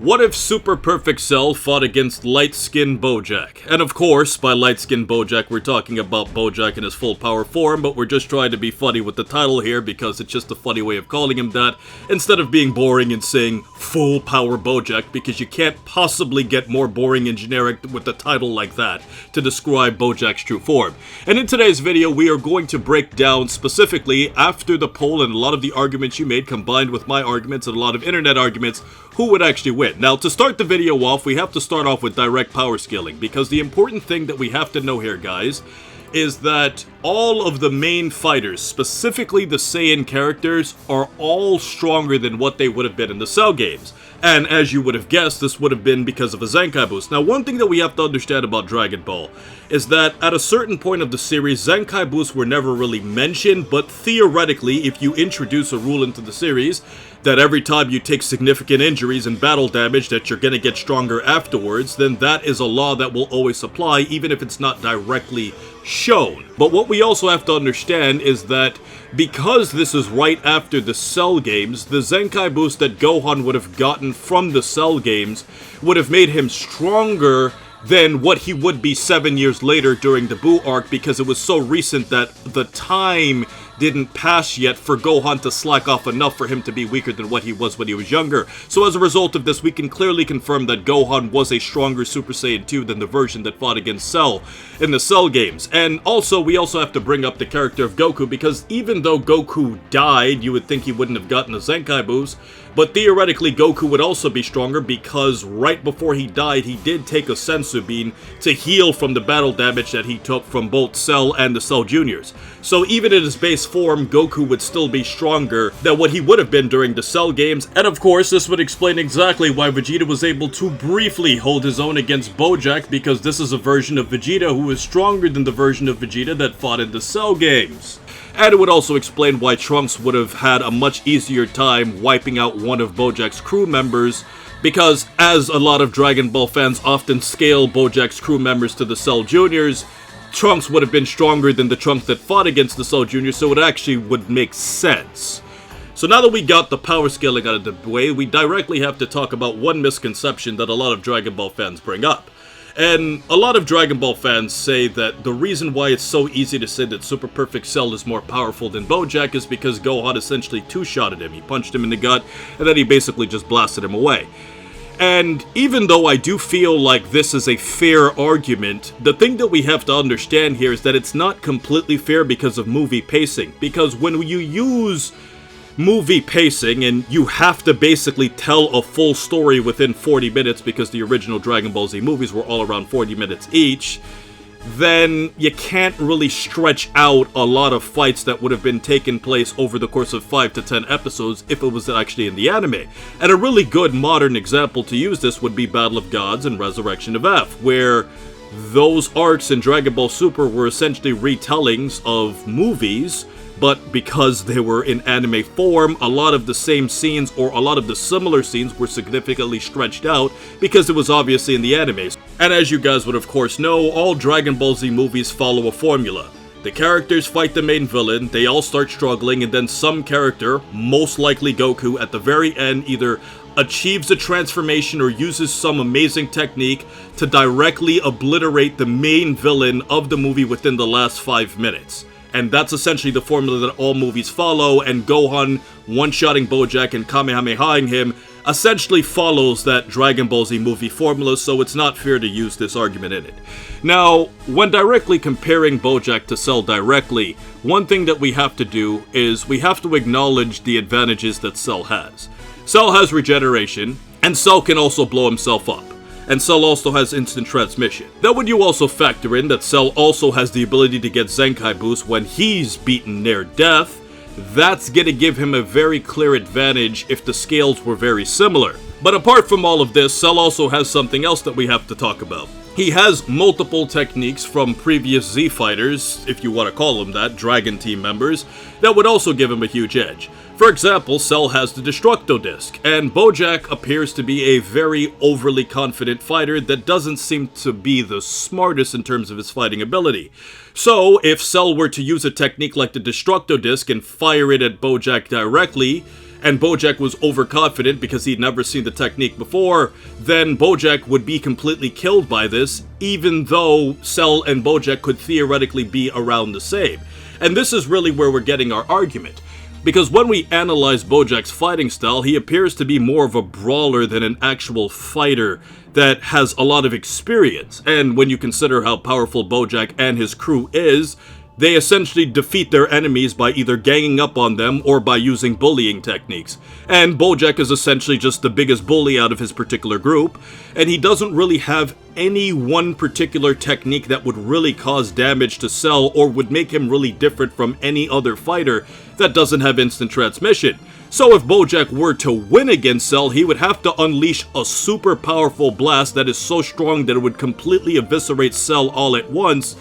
What if Super Perfect Cell fought against Light-Skinned Bojack? And of course, by Light-Skinned Bojack, we're talking about Bojack in his full power form, but we're just trying to be funny with the title here because it's just a funny way of calling him that, instead of being boring and saying full power Bojack, because you can't possibly get more boring and generic with a title like that to describe Bojack's true form. And in today's video, we are going to break down specifically, after the poll and a lot of the arguments you made combined with my arguments and a lot of internet arguments, who would actually win. Now, to start the video off, we have to start off with direct power scaling, because the important thing that we have to know here, guys, is that all of the main fighters, specifically the Saiyan characters, are all stronger than what they would have been in the Cell games. And as you would have guessed, this would have been because of a Zenkai boost. Now, one thing that we have to understand about Dragon Ball is that at a certain point of the series, Zenkai boosts were never really mentioned, but theoretically, if you introduce a rule into the series that every time you take significant injuries and battle damage that you're gonna get stronger afterwards, then that is a law that will always apply, even if it's not directly shown. But what we also have to understand is that because this is right after the Cell games, the Zenkai boost that Gohan would have gotten from the Cell games would have made him stronger than what he would be 7 years later during the Buu arc, because it was so recent that the time didn't pass yet for Gohan to slack off enough for him to be weaker than what he was when he was younger. So as a result of this, we can clearly confirm that Gohan was a stronger Super Saiyan 2 than the version that fought against Cell in the Cell games. And also, we also have to bring up the character of Goku, because even though Goku died, you would think he wouldn't have gotten a Zenkai boost, but theoretically Goku would also be stronger because right before he died, he did take a Senzu Bean to heal from the battle damage that he took from both Cell and the Cell Juniors. So even in his base form, Goku would still be stronger than what he would have been during the Cell games. And of course, this would explain exactly why Vegeta was able to briefly hold his own against Bojack, because this is a version of Vegeta who is stronger than the version of Vegeta that fought in the Cell games. And it would also explain why Trunks would have had a much easier time wiping out one of Bojack's crew members, because as a lot of Dragon Ball fans often scale Bojack's crew members to the Cell Juniors, Trunks would have been stronger than the Trunks that fought against the Cell Juniors, so it actually would make sense. So now that we got the power scaling out of the way, we directly have to talk about one misconception that a lot of Dragon Ball fans bring up. And a lot of Dragon Ball fans say that the reason why it's so easy to say that Super Perfect Cell is more powerful than Bojack is because Gohan essentially two-shotted him. He punched him in the gut, and then he basically just blasted him away. And even though I do feel like this is a fair argument, the thing that we have to understand here is that it's not completely fair because of movie pacing. Because when you use movie pacing, and you have to basically tell a full story within 40 minutes because the original Dragon Ball Z movies were all around 40 minutes each, then you can't really stretch out a lot of fights that would have been taking place over the course of 5 to 10 episodes if it was actually in the anime. And a really good modern example to use this would be Battle of Gods and Resurrection of F, where those arcs in Dragon Ball Super were essentially retellings of movies, but because they were in anime form, a lot of the same scenes or a lot of the similar scenes were significantly stretched out because it was obviously in the animes. And as you guys would of course know, all Dragon Ball Z movies follow a formula. The characters fight the main villain, they all start struggling, and then some character, most likely Goku, at the very end either achieves a transformation or uses some amazing technique to directly obliterate the main villain of the movie within the last 5 minutes. And that's essentially the formula that all movies follow, and Gohan one-shotting Bojack and Kamehamehaing him essentially follows that Dragon Ball Z movie formula, so it's not fair to use this argument in it. Now, when directly comparing Bojack to Cell directly, one thing that we have to do is we have to acknowledge the advantages that Cell has. Cell has regeneration, and Cell can also blow himself up. And Cell also has instant transmission. Then when you also factor in that Cell also has the ability to get Zenkai boost when he's beaten near death, that's gonna give him a very clear advantage if the scales were very similar. But apart from all of this, Cell also has something else that we have to talk about. He has multiple techniques from previous Z fighters, if you want to call them that, Dragon Team members, that would also give him a huge edge. For example, Cell has the Destructo Disc, and Bojack appears to be a very overly confident fighter that doesn't seem to be the smartest in terms of his fighting ability. So, if Cell were to use a technique like the Destructo Disc and fire it at Bojack directly, and Bojack was overconfident because he'd never seen the technique before, then Bojack would be completely killed by this, even though Cell and Bojack could theoretically be around the same. And this is really where we're getting our argument. Because when we analyze Bojack's fighting style, he appears to be more of a brawler than an actual fighter that has a lot of experience. And when you consider how powerful Bojack and his crew is, they essentially defeat their enemies by either ganging up on them or by using bullying techniques. And Bojack is essentially just the biggest bully out of his particular group, and he doesn't really have any one particular technique that would really cause damage to Cell or would make him really different from any other fighter that doesn't have instant transmission. So if Bojack were to win against Cell, he would have to unleash a super powerful blast that is so strong that it would completely eviscerate Cell all at once.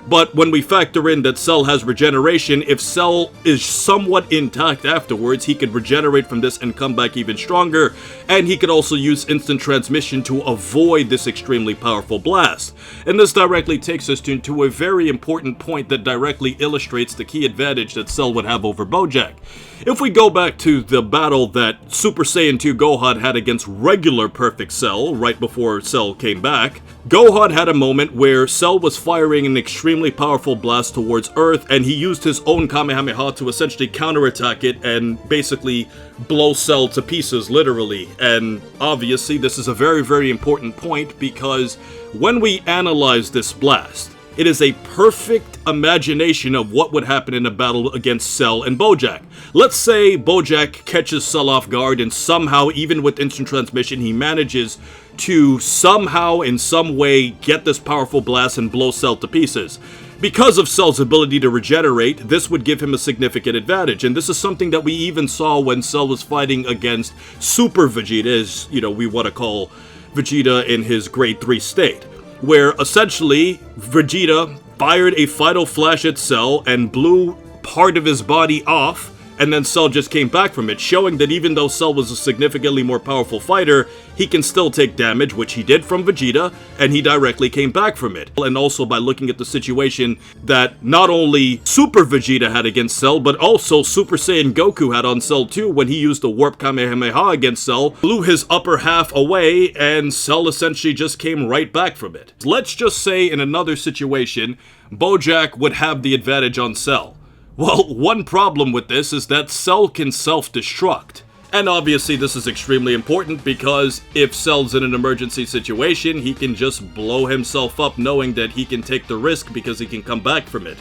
But when we factor in that Cell has regeneration, if Cell is somewhat intact afterwards, he could regenerate from this and come back even stronger, and he could also use instant transmission to avoid this extremely powerful blast. And this directly takes us to a very important point that directly illustrates the key advantage that Cell would have over Bojack. If we go back to the battle that Super Saiyan 2 Gohan had against regular Perfect Cell right before Cell came back, Gohan had a moment where Cell was firing an extremely powerful blast towards Earth, and he used his own Kamehameha to essentially counterattack it and basically blow Cell to pieces, literally. And obviously this is a very, very important point because when we analyze this blast, it is a perfect imagination of what would happen in a battle against Cell and Bojack. Let's say Bojack catches Cell off guard and somehow, even with instant transmission, he manages to somehow, in some way, get this powerful blast and blow Cell to pieces. Because of Cell's ability to regenerate, this would give him a significant advantage, and this is something that we even saw when Cell was fighting against Super Vegeta, as, we want to call Vegeta in his grade 3 state, where essentially Vegeta fired a Final Flash at Cell and blew part of his body off, and then Cell just came back from it, showing that even though Cell was a significantly more powerful fighter, he can still take damage, which he did from Vegeta, and he directly came back from it. And also by looking at the situation that not only Super Vegeta had against Cell, but also Super Saiyan Goku had on Cell too when he used the Warp Kamehameha against Cell, blew his upper half away, and Cell essentially just came right back from it. Let's just say in another situation, Bojack would have the advantage on Cell. Well, one problem with this is that Cell can self-destruct. And obviously this is extremely important because if Cell's in an emergency situation, he can just blow himself up knowing that he can take the risk because he can come back from it.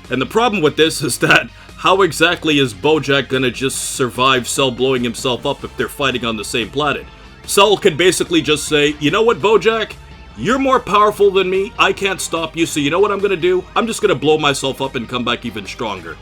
And the problem with this is that how exactly is Bojack gonna just survive Cell blowing himself up if they're fighting on the same planet? Cell can basically just say, you know what, Bojack? You're more powerful than me, I can't stop you, so you know what I'm gonna do? I'm just gonna blow myself up and come back even stronger.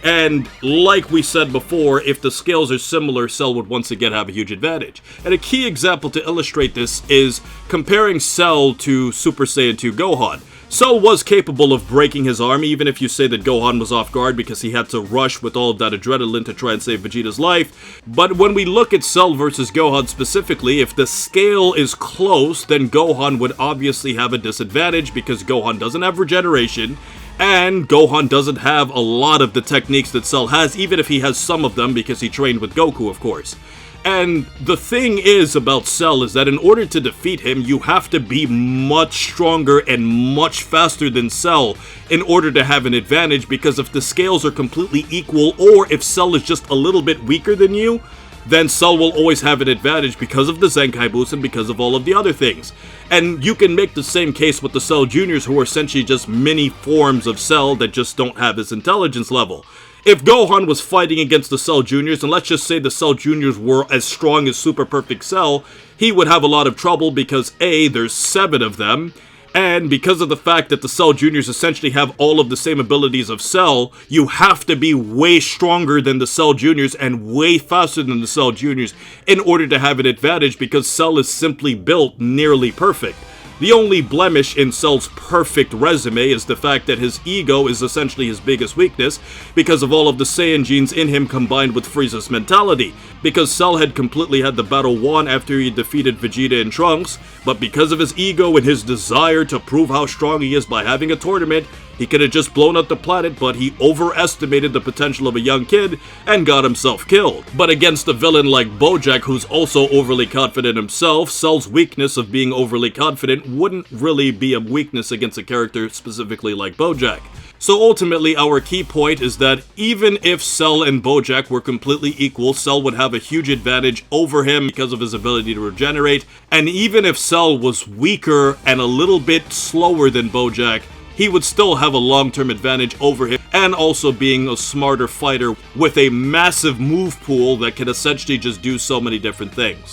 And like we said before, if the scales are similar, Cell would once again have a huge advantage. And a key example to illustrate this is comparing Cell to Super Saiyan 2 Gohan. Cell was capable of breaking his arm, even if you say that Gohan was off guard because he had to rush with all of that adrenaline to try and save Vegeta's life. But when we look at Cell versus Gohan specifically, if the scale is close, then Gohan would obviously have a disadvantage because Gohan doesn't have regeneration, and Gohan doesn't have a lot of the techniques that Cell has, even if he has some of them because he trained with Goku, of course. And the thing is about Cell is that in order to defeat him, you have to be much stronger and much faster than Cell in order to have an advantage, because if the scales are completely equal, or if Cell is just a little bit weaker than you, then Cell will always have an advantage because of the Zenkai boost and because of all of the other things. And you can make the same case with the Cell Juniors, who are essentially just mini forms of Cell that just don't have his intelligence level. If Gohan was fighting against the Cell Juniors, and let's just say the Cell Juniors were as strong as Super Perfect Cell, he would have a lot of trouble because A, there's 7 of them, and because of the fact that the Cell Juniors essentially have all of the same abilities of Cell, you have to be way stronger than the Cell Juniors and way faster than the Cell Juniors in order to have an advantage, because Cell is simply built nearly perfect. The only blemish in Cell's perfect resume is the fact that his ego is essentially his biggest weakness because of all of the Saiyan genes in him combined with Frieza's mentality. Because Cell had completely had the battle won after he defeated Vegeta and Trunks, but because of his ego and his desire to prove how strong he is by having a tournament, He could have just blown up the planet, but he overestimated the potential of a young kid and got himself killed. But against a villain like Bojack, who's also overly confident himself, Cell's weakness of being overly confident wouldn't really be a weakness against a character specifically like Bojack. So ultimately, our key point is that even if Cell and Bojack were completely equal, Cell would have a huge advantage over him because of his ability to regenerate, and even if Cell was weaker and a little bit slower than Bojack, he would still have a long-term advantage over him, and also being a smarter fighter with a massive move pool that can essentially just do so many different things.